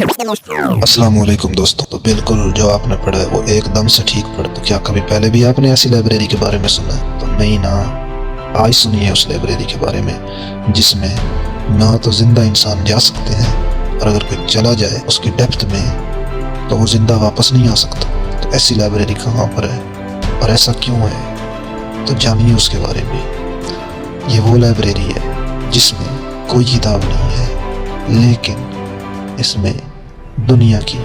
अस्सलाम वालेकुम दोस्तों। तो बिल्कुल जो आपने पढ़ा है वो एकदम से ठीक पढ़ा। तो क्या कभी पहले भी आपने ऐसी लाइब्रेरी के बारे में सुना है? तो नहीं ना। आज सुनिए उस लाइब्रेरी के बारे में जिसमें ना तो जिंदा इंसान जा सकते हैं और अगर कोई चला जाए उसकी डेप्थ में तो वो जिंदा वापस नहीं आ सकता। तो ऐसी लाइब्रेरी कहाँ पर है और ऐसा क्यों है? तो जानिए उसके बारे में। ये वो लाइब्रेरी है जिसमें कोई किताब नहीं है, लेकिन इसमें दुनिया की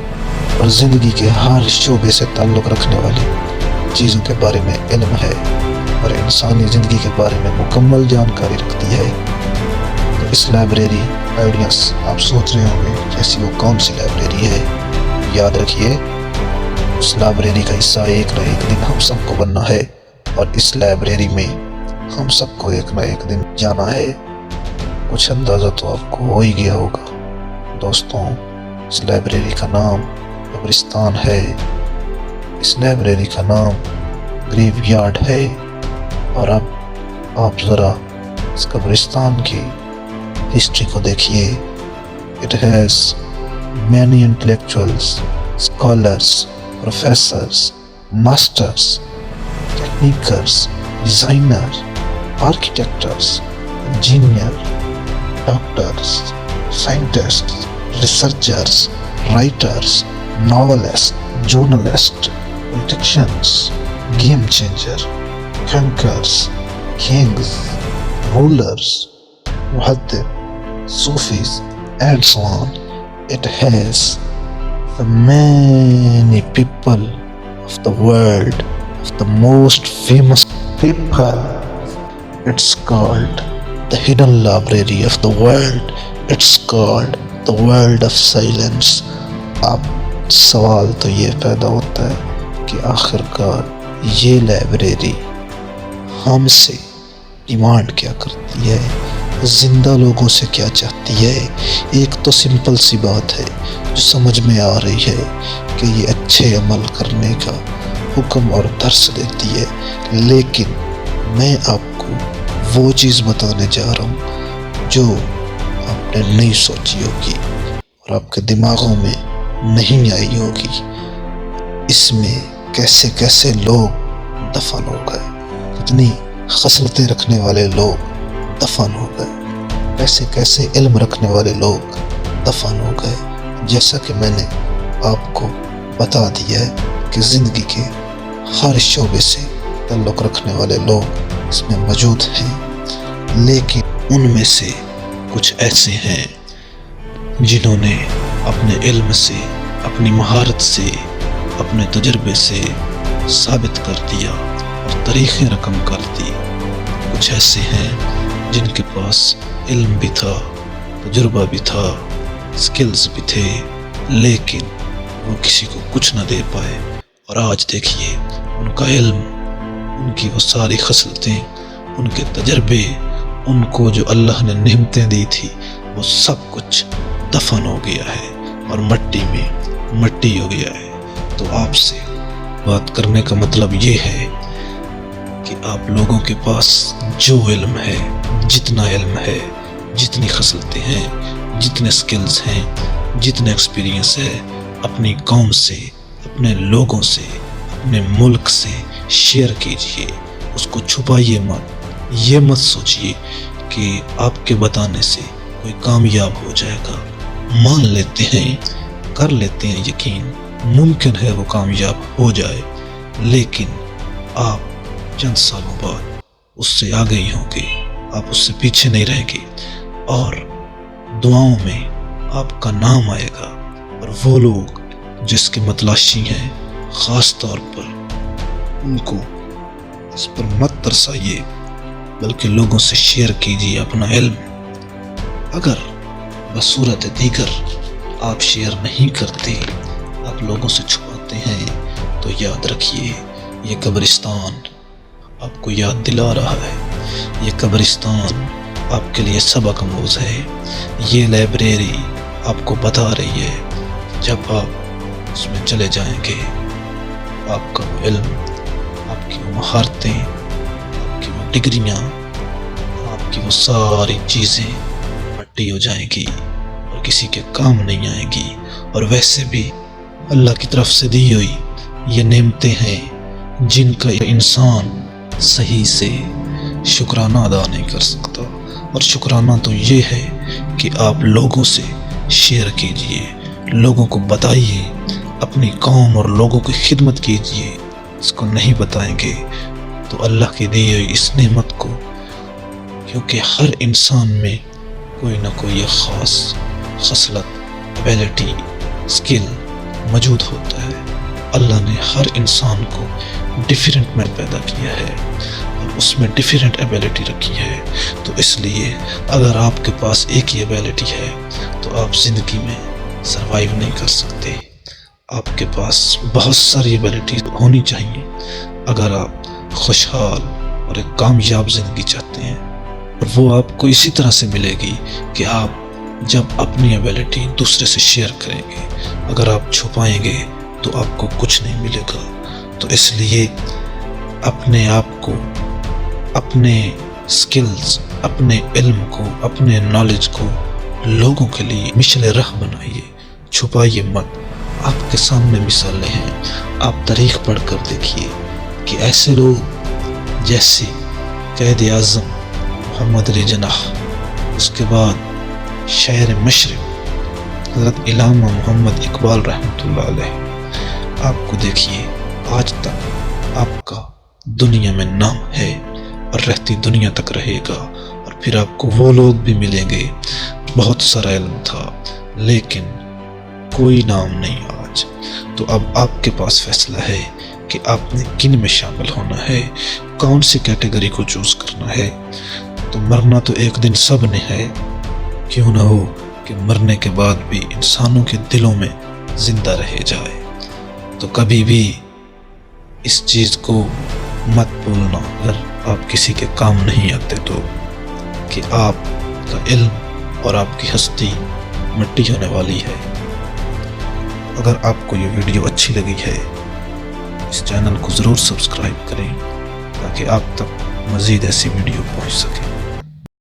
और ज़िंदगी के हर शोबे से ताल्लुक़ रखने वाली चीज़ों के बारे में इल्म है और इंसानी ज़िंदगी के बारे में मुकम्मल जानकारी रखती है। तो इस लाइब्रेरी आइडियाज़ आप सोच रहे होंगे कि ऐसी वो कौन सी लाइब्रेरी है। याद रखिए, उस लाइब्रेरी का हिस्सा एक न एक दिन हम सबको बनना है और इस लाइब्रेरी में हम सबको एक न एक दिन जाना है। कुछ अंदाज़ा तो आपको हो ही गया होगा दोस्तों। इस लाइब्रेरी का नाम कब्रिस्तान है। इस लाइब्रेरी का नाम ग्रेवयार्ड है। और अब आप ज़रा इस कब्रिस्तान की हिस्ट्री को देखिए। It has many intellectuals, scholars, professors, masters, technicians, designer, architects, engineer, doctors, scientists, researchers, writers, novelists, journalists, politicians, game changer, conquerors, kings, rulers, muhaddib, Sufis, and so on. It has the many people of the world, of the most famous people. It's called the hidden library of the world. It's called the world of silence. अब सवाल तो ये पैदा होता है कि आखिरकार ये लाइब्रेरी हमसे डिमांड क्या करती है, जिंदा लोगों से क्या चाहती है। एक तो सिंपल सी बात है जो समझ में आ रही है कि ये अच्छे अमल करने का हुक्म और दर्स देती है, लेकिन मैं आपको वो चीज़ बताने जा रहा हूँ जो आपने नहीं सोची होगी और आपके दिमागों में नहीं आई होगी। इसमें कैसे कैसे लोग दफन हो गए, कितनी खसलतें रखने वाले लोग दफन हो गए, कैसे कैसे इल्म रखने वाले लोग दफन हो गए। जैसा कि मैंने आपको बता दिया है कि ज़िंदगी के हर शोबे से ताल्लुक़ रखने वाले लोग इसमें मौजूद हैं, लेकिन उनमें से कुछ ऐसे हैं जिन्होंने अपने इल्म से, अपनी महारत से, अपने तजुर्बे से साबित कर दिया और तारीख़ें रकम कर दी। कुछ ऐसे हैं जिनके पास इल्म भी था, तजुर्बा भी था, स्किल्स भी थे, लेकिन वो किसी को कुछ न दे पाए। और आज देखिए, उनका इल्म, उनकी वो सारी खसलतें, उनके तजुर्बे, उनको जो अल्लाह ने नेमतें दी थी, वो सब कुछ दफन हो गया है और मट्टी में मट्टी हो गया है। तो आपसे बात करने का मतलब ये है कि आप लोगों के पास जो इल्म है, जितना इल्म है, जितनी खसलतें हैं, जितने स्किल्स हैं, जितने एक्सपीरियंस है, अपनी कौम से, अपने लोगों से, अपने मुल्क से शेयर कीजिए। उसको छुपाइए मत। ये मत सोचिए कि आपके बताने से कोई कामयाब हो जाएगा। मान लेते हैं, कर लेते हैं यकीन, मुमकिन है वो कामयाब हो जाए, लेकिन आप चंद सालों बाद उससे आगे ही होंगे, आप उससे पीछे नहीं रहेंगे और दुआओं में आपका नाम आएगा। और वो लोग जिसके मतलाशी हैं, ख़ास तौर पर उनको इस पर मत तरसाइए, बल्कि लोगों से शेयर कीजिए अपना इल्म। अगर बसूरत दीगर आप शेयर नहीं करते, आप लोगों से छुपाते हैं, तो याद रखिए ये कब्रिस्तान आपको याद दिला रहा है। ये कब्रिस्तान आपके लिए सबक आमूज़ है। ये लाइब्रेरी आपको बता रही है जब आप उसमें चले जाएंगे, आपका वो इल्म, आपकी वो महारतें, आपकी वो डिग्रियाँ, आपकी वो सारी चीज़ें मट्टी हो जाएंगी और کسی کے کام نہیں آئے گی، اور ویسے بھی اللہ کی طرف سے دی ہوئی یہ نعمتیں ہیں جن کا انسان صحیح سے شکرانہ ادا نہیں کر سکتا، اور شکرانہ تو یہ ہے کہ آپ لوگوں سے شیئر کیجئے، لوگوں کو بتائیے، اپنی قوم اور لوگوں کی خدمت کیجئے۔ اس کو نہیں بتائیں گے تو اللہ کی دی ہوئی اس نعمت کو، کیونکہ ہر انسان میں کوئی نہ کوئی ایک خاص خصلت، ایبیلٹی، اسکل موجود ہوتا ہے۔ اللہ نے ہر انسان کو ڈیفرنٹ میں پیدا کیا ہے اور اس میں ڈیفرنٹ ایبیلٹی رکھی ہے، تو اس لیے اگر آپ کے پاس ایک ہی ایبیلٹی ہے تو آپ زندگی میں سروائیو نہیں کر سکتے۔ آپ کے پاس بہت ساری ایبیلٹی ہونی چاہیے اگر آپ خوشحال اور ایک کامیاب زندگی چاہتے ہیں، اور وہ آپ کو اسی طرح سے ملے گی کہ آپ جب اپنی ایبیلٹی دوسرے سے شیئر کریں گے۔ اگر آپ چھپائیں گے تو آپ کو کچھ نہیں ملے گا۔ تو اس لیے اپنے آپ کو، اپنے سکلز، اپنے علم کو، اپنے نالج کو لوگوں کے لیے مشعل راہ بنائیے، چھپائیے مت۔ آپ کے سامنے مثالیں ہیں، آپ تاریخ پڑھ کر دیکھیے کہ ایسے لوگ جیسے قائد اعظم محمد علی جناح، اس کے بعد شاعر مشرق حضرت علامہ محمد اقبال رحمۃ اللہ علیہ، آپ کو دیکھیے آج تک آپ کا دنیا میں نام ہے اور رہتی دنیا تک رہے گا، اور پھر آپ کو وہ لوگ بھی ملیں گے، بہت سارا علم تھا لیکن کوئی نام نہیں آج۔ تو اب آپ کے پاس فیصلہ ہے کہ آپ نے کن میں شامل ہونا ہے، کون سی کیٹیگری کو چوز کرنا ہے۔ تو مرنا تو ایک دن سب نے ہے، کیوں نہ ہو کہ مرنے کے بعد بھی انسانوں کے دلوں میں زندہ رہ جائے۔ تو کبھی بھی اس چیز کو مت بھولنا اگر آپ کسی کے کام نہیں آتے تو، کہ آپ کا علم اور آپ کی ہستی مٹی ہونے والی ہے۔ اگر آپ کو یہ ویڈیو اچھی لگی ہے، اس چینل کو ضرور سبسکرائب کریں تاکہ آپ تک مزید ایسی ویڈیو پہنچ سکے۔